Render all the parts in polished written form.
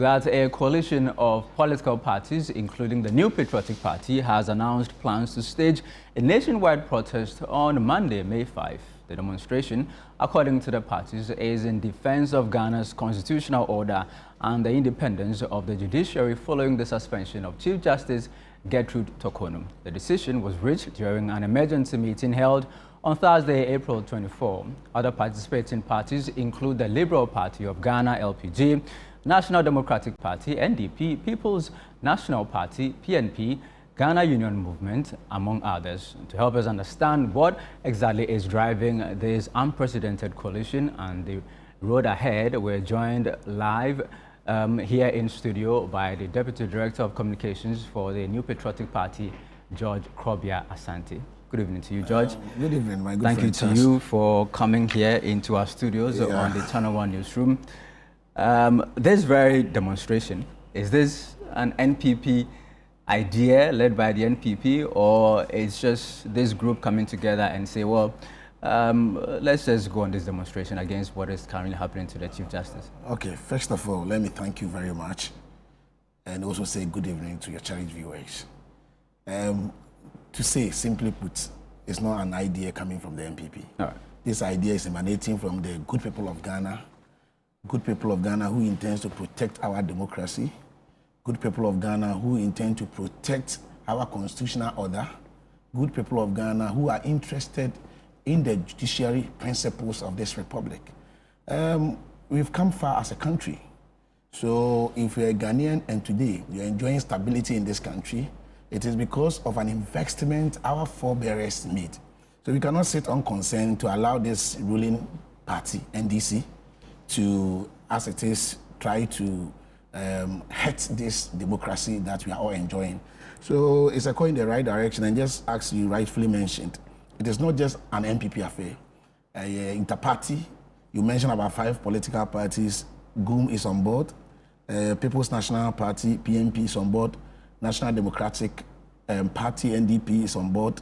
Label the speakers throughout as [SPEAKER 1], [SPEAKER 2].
[SPEAKER 1] That a coalition of political parties, including the New Patriotic Party, has announced plans to stage a nationwide protest on Monday, May 5. The demonstration, according to the parties, is in defense of Ghana's constitutional order and the independence of the judiciary following the suspension of Chief Justice Gertrude Torkornoo. The decision was reached during an emergency meeting held on Thursday, April 24. Other participating parties include the Liberal Party of Ghana, LPG, National Democratic Party, NDP, People's National Party, PNP, Ghana Union Movement, among others. To help us understand what exactly is driving this unprecedented coalition and the road ahead, we're joined live here in studio by the Deputy Director of Communications for the New Patriotic Party, George Krobea Asante. Good evening to you, George.
[SPEAKER 2] Good evening, my good
[SPEAKER 1] friend.
[SPEAKER 2] Thank
[SPEAKER 1] you to you for coming here into our studios on the ChannelOne newsroom. This very demonstration, is this an NPP idea led by the NPP, or it's just this group coming together and say, well, let's just go on this demonstration against what is currently happening to the Chief Justice?
[SPEAKER 2] Okay, first of all, let me thank you very much and also say good evening to your cherished viewers. To say, simply put, it's not an idea coming from the NPP.
[SPEAKER 1] All right.
[SPEAKER 2] This idea is emanating from the good people of Ghana who intends to protect our democracy, good people of Ghana who intend to protect our constitutional order, good people of Ghana who are interested in the judiciary principles of this republic. We've come far as a country. So if you're a Ghanaian and today you're enjoying stability in this country, it is because of an investment our forebears made. So we cannot sit unconcerned to allow this ruling party, NDC, to, as it is, try to hurt this democracy that we are all enjoying. So it's a going in the right direction, and just as you rightfully mentioned, it is not just an NPP affair. Interparty, you mentioned about 5 political parties. GUM is on board, People's National Party, PNP is on board, National Democratic Party, NDP is on board,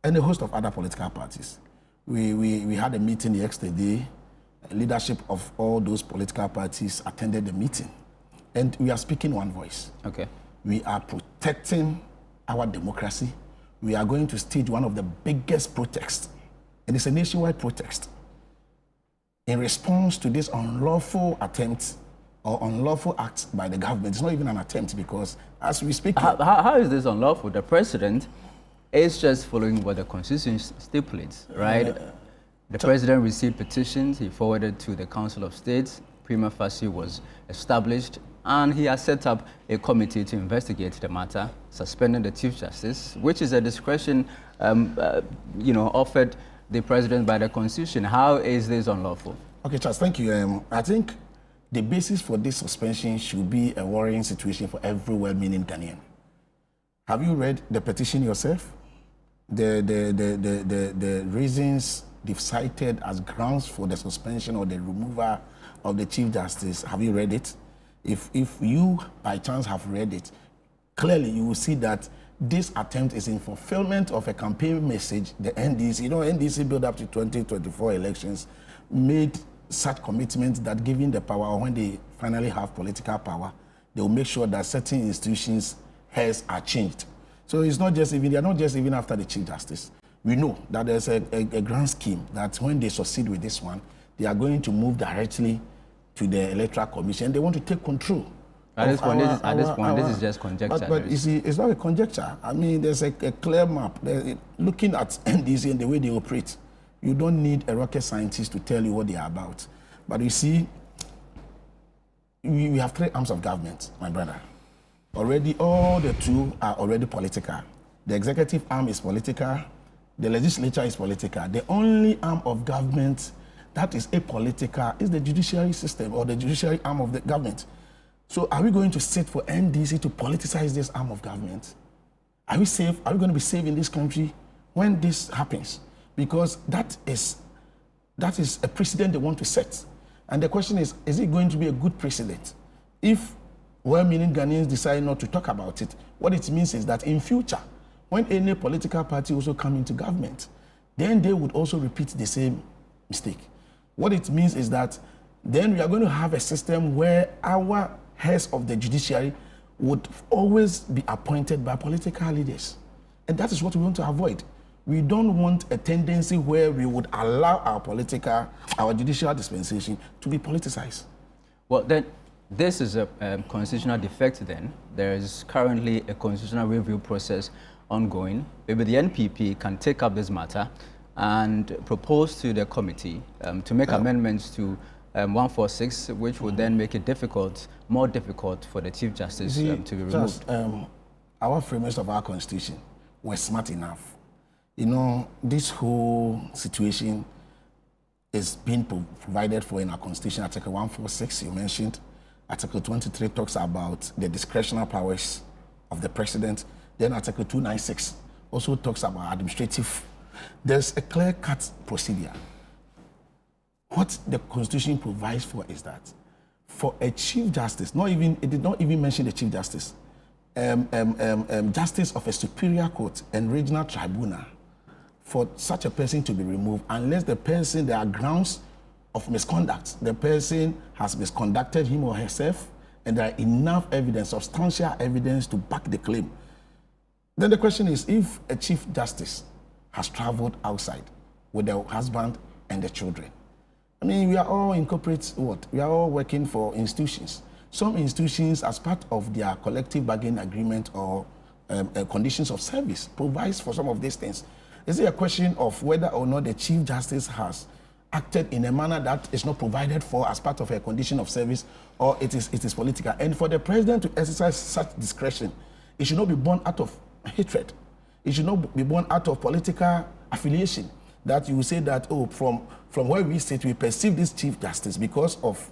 [SPEAKER 2] and a host of other political parties. We had a meeting yesterday. Leadership of all those political parties attended the meeting, and we are speaking one voice.
[SPEAKER 1] Okay.
[SPEAKER 2] We are protecting our democracy. We are going to stage one of the biggest protests, and it's a nationwide protest in response to this unlawful attempt or unlawful act by the government. It's not even an attempt, because as we speak...
[SPEAKER 1] How is this unlawful? The president is just following what the constitution stipulates, right? The president received petitions, he forwarded to the Council of States, prima facie was established, and he has set up a committee to investigate the matter, suspending the Chief Justice, which is a discretion offered the president by the Constitution. How is this unlawful?
[SPEAKER 2] Okay, Charles, thank you. I think the basis for this suspension should be a worrying situation for every well-meaning Ghanaian. Have you read the petition yourself? The reasons they've cited as grounds for the suspension or the removal of the Chief Justice, have you read it? If you by chance have read it, clearly you will see that this attempt is in fulfillment of a campaign message. The NDC, NDC built up to 2024 elections, made such commitments that given the power, or when they finally have political power, they will make sure that certain institutions' heads are changed. So it's not just even, they are not just even after the Chief Justice. We know that there's a grand scheme that when they succeed with this one, they are going to move directly to the Electoral Commission. They want to take control.
[SPEAKER 1] At this point, this is just conjecture.
[SPEAKER 2] But you see, it's not a conjecture. I mean, there's a clear map. Looking at NDC and the way they operate, you don't need a rocket scientist to tell you what they are about. But you see, we have 3 arms of government, my brother. Already, all the 2 are already political. The executive arm is political. The legislature is political. The only arm of government that is apolitical is the judiciary system, or the judiciary arm of the government. So are we going to sit for NDC to politicize this arm of government? Are we safe? Are we going to be safe in this country when this happens? Because that is a precedent they want to set. And the question is it going to be a good precedent? If well-meaning Ghanaians decide not to talk about it, what it means is that in future, when any political party also come into government, then they would also repeat the same mistake. What it means is that then we are going to have a system where our heads of the judiciary would always be appointed by political leaders. And that is what we want to avoid. We don't want a tendency where we would allow our judicial dispensation to be politicized.
[SPEAKER 1] Well, then, this is a constitutional defect then. There is currently a constitutional review process ongoing. Maybe the NPP can take up this matter and propose to the committee to make amendments to 146, which would then make it more difficult for the Chief Justice to be removed.
[SPEAKER 2] Our framers of our constitution were smart enough. You know, this whole situation is being provided for in our constitution. Article 146, you mentioned. Article 23 talks about the discretionary powers of the president. Then Article 296 also talks about administrative. There's a clear-cut procedure. What the Constitution provides for is that for a Chief Justice, it did not even mention the Chief Justice, Justice of a Superior Court and Regional Tribunal, for such a person to be removed unless there are grounds of misconduct. The person has misconducted him or herself, and there are enough evidence, substantial evidence to back the claim. Then the question is, if a Chief Justice has traveled outside with their husband and the children, I mean, we are all in corporate what? We are all working for institutions. Some institutions, as part of their collective bargaining agreement or conditions of service, provides for some of these things. Is it a question of whether or not the Chief Justice has acted in a manner that is not provided for as part of a condition of service, or it is political? And for the president to exercise such discretion, it should not be born out of hatred. It should not be born out of political affiliation. That you say that, oh, from where we sit, we perceive this Chief Justice because of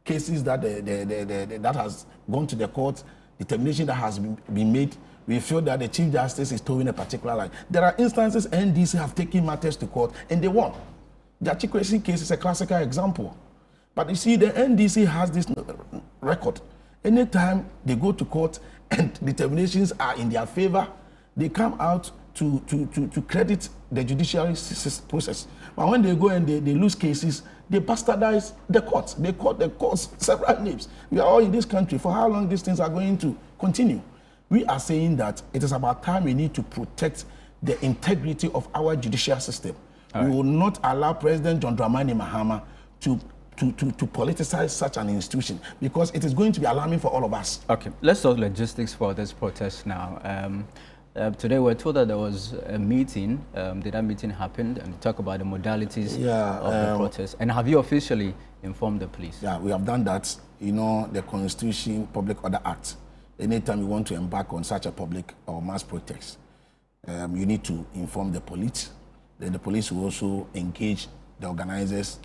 [SPEAKER 2] cases that that has gone to the court, determination that has been made. We feel that the Chief Justice is towing a particular line. There are instances NDC have taken matters to court and they won. The Achikwesi case is a classical example. But you see, the NDC has this record. Anytime they go to court and determinations are in their favor, they come out to credit the judiciary process. But when they go and they lose cases, they bastardize the courts. They call the courts several names. We are all in this country. For how long these things are going to continue? We are saying that it is about time we need to protect the integrity of our judicial system. All right. We will not allow President John Dramani Mahama to politicize such an institution, because it is going to be alarming for all of us. Okay,
[SPEAKER 1] let's talk logistics for this protest now. Today we're told that there was a meeting. Did that meeting happen? And talk about the modalities of the protest. And have you officially informed the police?
[SPEAKER 2] Yeah, we have done that. You know, the Constitution, Public Order Act. Anytime you want to embark on such a public or mass protest, you need to inform the police. Then the police will also engage the organizers,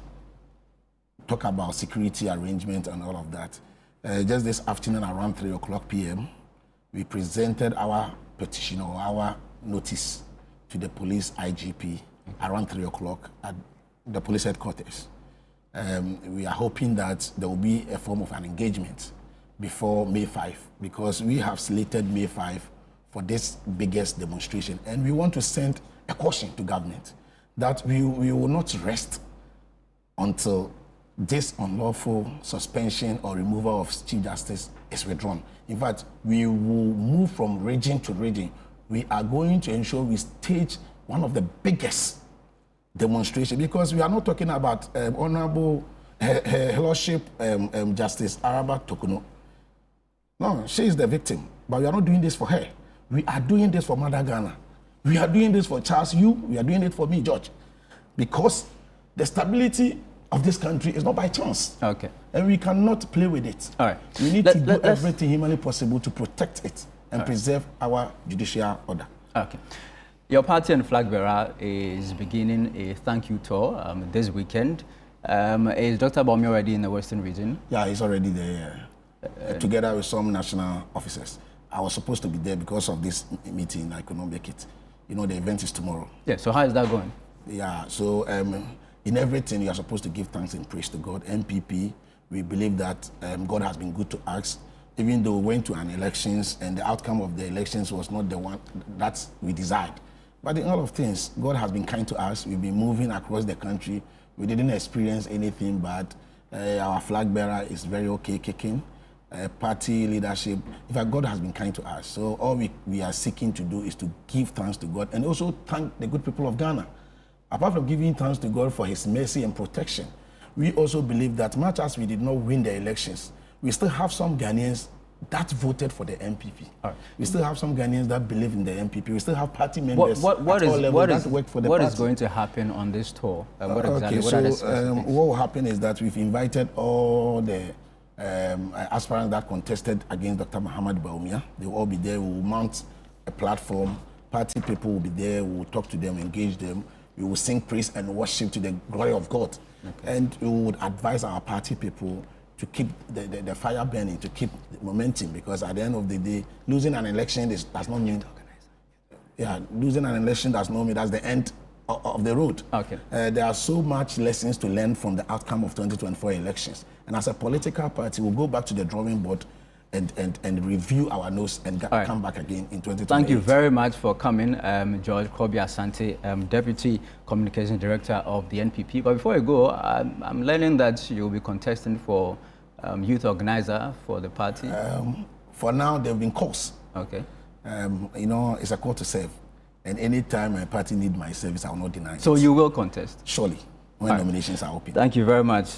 [SPEAKER 2] talk about security arrangement and all of that. Just this afternoon around 3:00 p.m., we presented our petition or our notice to the police IGP around 3:00 at the police headquarters. We are hoping that there will be a form of an engagement before May 5, because we have slated May 5 for this biggest demonstration. And we want to send a caution to government that we will not rest until this unlawful suspension or removal of Chief Justice is withdrawn. In fact, we will move from region to region. We are going to ensure we stage one of the biggest demonstrations, because we are not talking about Honorable Her Lordship Justice Araba Tokuno. No, she is the victim, but we are not doing this for her. We are doing this for Mother Ghana. We are doing this for Charles Yu. We are doing it for me, George, because the stability of this country is not by chance. Okay. And we cannot play with it. All right. We need to do everything humanly possible to protect it and preserve our judicial order. Okay.
[SPEAKER 1] Your party and flag bearer is beginning a thank you tour this weekend. Is Dr. Bawumia already in the Western region?
[SPEAKER 2] Yeah, he's already there, together with some national officers. I was supposed to be there because of this meeting. I could not make it. You know, the event is tomorrow.
[SPEAKER 1] Yeah, so how is that going?
[SPEAKER 2] Yeah, so in everything, you are supposed to give thanks and praise to God. MPP, we believe that God has been good to us, even though we went to an elections and the outcome of the elections was not the one that we desired. But in all of things, God has been kind to us. We've been moving across the country. We didn't experience anything bad. Our flag bearer is very okay kicking. party leadership. In fact, God has been kind to us. So all we are seeking to do is to give thanks to God and also thank the good people of Ghana. Apart from giving thanks to God for his mercy and protection, we also believe that much as we did not win the elections, we still have some Ghanaians that voted for the MPP. Right. We still have some Ghanaians that believe in the MPP. We still have party members
[SPEAKER 1] what
[SPEAKER 2] at all levels that work for the party.
[SPEAKER 1] What is going to happen on this tour? What exactly?
[SPEAKER 2] What will happen is that we've invited all the aspirants that contested against Dr. Muhammad Bawumia. They will all be there. We will mount a platform. Party people will be there. We will talk to them, engage them. We will sing praise and worship to the glory of God. Okay. And we would advise our party people to keep the fire burning, to keep the momentum, because at the end of the day, losing an election does not mean, losing an election does not mean that's the end of the road. Okay. There are so much lessons to learn from the outcome of 2024 elections. And as a political party, we'll go back to the drawing board and review our notes and come back again in 2028.
[SPEAKER 1] Thank you very much for coming, George Krobea Asante, Deputy Communications Director of the NPP. But before I go, I'm learning that you'll be contesting for youth organizer for the party.
[SPEAKER 2] For now, there have been calls.
[SPEAKER 1] Okay.
[SPEAKER 2] You know, it's a call to serve. And anytime my party needs my service, I will not deny it.
[SPEAKER 1] So you will contest?
[SPEAKER 2] Surely, when nominations are open.
[SPEAKER 1] Thank you very much.